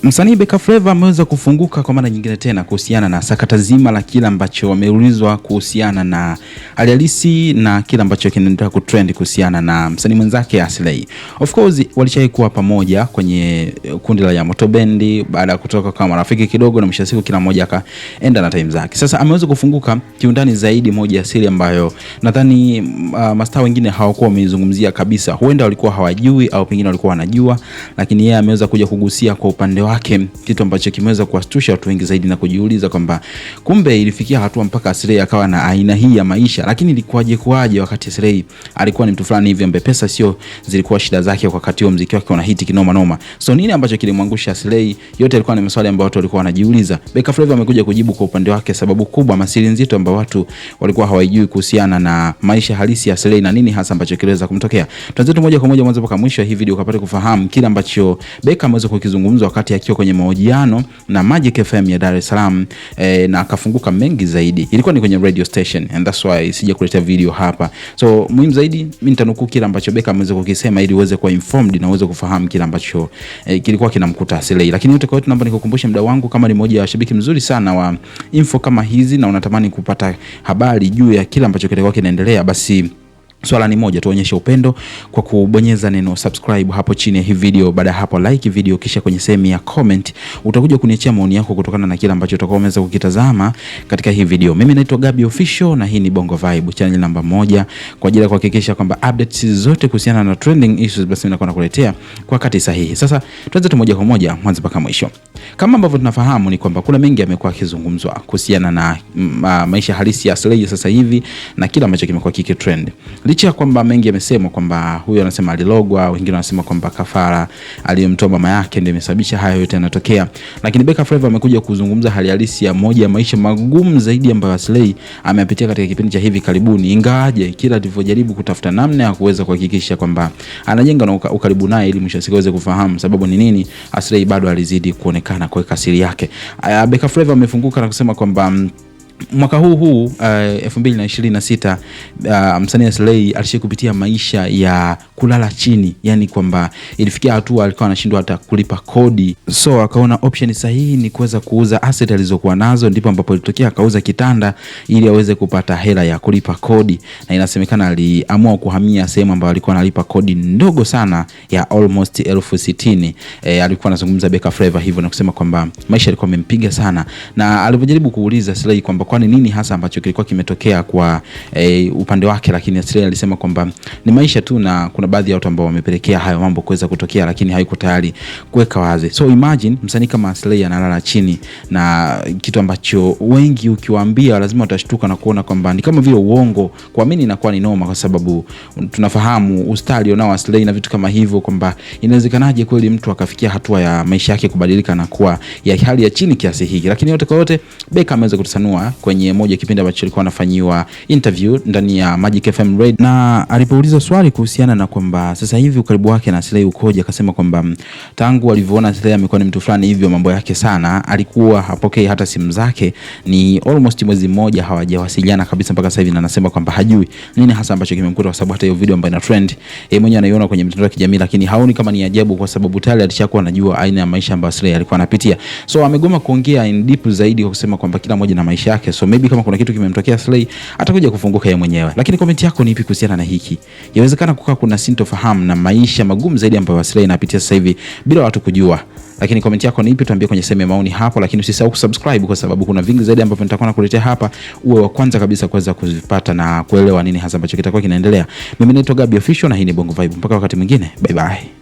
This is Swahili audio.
Msanii Beka Flavor ameweza kufunguka kwa mara nyingine tena kuhusiana na sakata zima la kila ambacho wameulizwa kuhusiana na hali halisi na kila ambacho kinaendelea kutrend kuhusiana na msanii mwenzake Aslay. Of course walishawahi kuwa pamoja kwenye kundi la Yamoto Bendi baada ya kutoka kama marafiki kidogo, na mwisho siku kila mmoja akaenda na time zake. Sasa ameweza kufunguka kiundani zaidi moja ya siri ambayo nadhani mastaa wengine hawakuwa wameizungumzia kabisa. Huenda walikuwa hawajui au pengine walikuwa wanajua, lakini yeye ameweza kuja kugusia kwa upande wake, kitu ambacho kimeweza kuwashtusha watu wengi zaidi na kujiuliza kwamba kumbe ilifikia hatua mpaka Aslay akawa na aina hii ya maisha. Lakini ilikuwaje wakati Aslay alikuwa ni mtu fulani hivi ambaye pesa sio zilikuwa shida zake kwa wakati huo, muziki wake una hiti kinoma noma. So nini ambacho kilimwangusha Aslay? Yote ilikuwa ni maswali ambayo watu walikuwa wanajiuliza. Beka Flavor amekuja kujibu kwa upande wake sababu kubwa, masiri nzito ambayo watu walikuwa hawajui kuhusiana na maisha halisi ya Aslay na nini hasa ambacho kiliweza kumtokea. Tuanze moja kwa moja mwanzo mpaka mwisho hii video ukapate kufahamu kile ambacho Beka ameweza kukizungumza wakati akiwa kwenye mahojiano na Magic FM ya Dar es Salaam, na akafunguka mengi zaidi. Ilikuwa ni kwenye radio station and that's why sija kuletea video hapa. So muhimu zaidi mimi nitanukuu kile ambacho Beka ameweza kukisema ili uweze kuwa informed na uweze kufahamu kile ambacho kilikuwa kinamkuta Aslay. Lakini yote kwa yote naomba nikukumbushe mdau wangu, kama ni mmoja wa shabiki mzuri sana wa info kama hizi na unatamani kupata habari juu ya kile ambacho kilikuwa kinaendelea, basi swala ni moja, tuonyeshe upendo kwa kubonyeza neno subscribe hapo chini ya hii video. Baada hapo like video, kisha kwenye sehemu ya comment utakuja kuniachia maoni yako kutokana na kile ambacho utakuwa umeweza kukitazama katika hii video. Mimi naitwa Gabby Official na hii ni Bongo Vibe, channel namba 1 kwa ajili ya kuhakikisha kwamba updates zote kuhusiana na trending issues basi ninakuwa nakuletea kwa wakati sahihi. Sasa tuanze moja kwa moja mwanzo mpaka mwisho. Kama ambavyo tunafahamu ni kwamba kuna mengi yamekuwa yakizungumzwa kuhusiana na maisha halisi ya Aslay sasa hivi na kila ambacho kimekuwa kikitrend. Licha kwamba mengi yamesemwa kwamba huyu anasema alilogwa, wengine wanasema kwamba kafara aliyomtoa mama yake ndio imesababisha hayo yote yanatokea, lakini Beka Flavor amekuja kuzungumza hali halisi ya moja ya maisha magumu zaidi ambayo Aslay ameyapitia katika kipindi cha hivi karibuni, ingawaje kila alivyojaribu kutafuta namna ya kuweza kuhakikisha kwamba anajenga na ukaribu naye ili mwisho siku aweze kufahamu sababu ni nini, Aslay bado alizidi kuonekana kwa kasiri yake. Beka Flavor amefunguka na kusema kwamba mwaka huu 2026 msanii Aslay alishikupitia maisha ya kulala chini, yani kwamba ilifikia hatua alikuwa anashindwa hata kulipa kodi. So akaona option sahihi ni kuweza kuuza asset alizokuwa nazo, ndipo ambapo ilitokea akauza kitanda ili aweze kupata hela ya kulipa kodi, na inasemekana aliamua kuhamia sehemu ambayo alikuwa analipa kodi ndogo sana ya almost 60,000. Alikuwa anazungumza Beka Flavor hivyo na kusema kwamba maisha yalikuwa yamempiga sana, na alipojaribu kuuliza Aslay kwamba kwani nini hasa ambacho kilikuwa kimetokea kwa upande wake, lakini Aslay alisema kwamba ni maisha tu na kuna baadhi ya watu ambao wamepelekea hayo mambo kuweza kutokea, lakini haiko tayari kuweka wazi. So imagine msanii kama Aslay analala chini, na kitu ambacho wengi ukiwaambia lazima watashtuka na kuona kwamba ni kama vile uongo. Kuamini inakuwa ni noma, kwa sababu tunafahamu ustali unao Aslay na vitu kama hivyo, kwamba inawezekanaje kweli mtu akafikia hatua ya maisha yake kubadilika na kuwa ya hali ya chini kiasi hiki. Lakini yote kwa yote Beka ameweza kutusanua kwenye moja kipindi ambacho alikuwa anafanyiwa interview ndani ya Magic FM Radio, na alipouliza swali kuhusiana na kwamba sasa hivi ukaribu wake na Aslay ukoje, akasema kwamba tangu alivyoona Aslay amekuwa ni mtu fulani hivyo mambo yake sana, alikuwa hapokei hata simu zake, ni almost mwezi mmoja hawajawasiliana kabisa mpaka sasa hivi, na anasema kwamba hajui nini hasa ambacho kimemkuta, kwa sababu hata hiyo video ambayo ina trend yeye mwenyewe anaiona kwenye mitandao ya kijamii, lakini haoni kama ni ajabu kwa sababu tayari alishakuwa anajua aina ya maisha ambayo Aslay alikuwa anapitia. So amegoma kuongea in deep zaidi kwa kusema kwamba kila mmoja na maisha yake. So maybe kama kuna kitu kimemtokea Aslay atakuja kufunguka yeye mwenyewe. Lakini comment yako ni ipi kuhusiana na hiki? Yawezekana kukaa kuna sintofahamu na maisha magumu zaidi ambayo Aslay anapitia sasa hivi bila watu kujua. Lakini comment yako ni ipi? Tuambie kwenye sehemu ya maoni hapo, lakini usisahau kusubscribe kwa sababu kuna vingi zaidi ambavyo nitakuwa nakuletea hapa, uwe wa kwanza kabisa kuweza kuzipata na kuelewa nini hasa ambacho kitakuwa kinaendelea. Mimi naitwa Gabby Official na hii ni Bongo Vibe. Mpaka wakati mwingine, bye bye.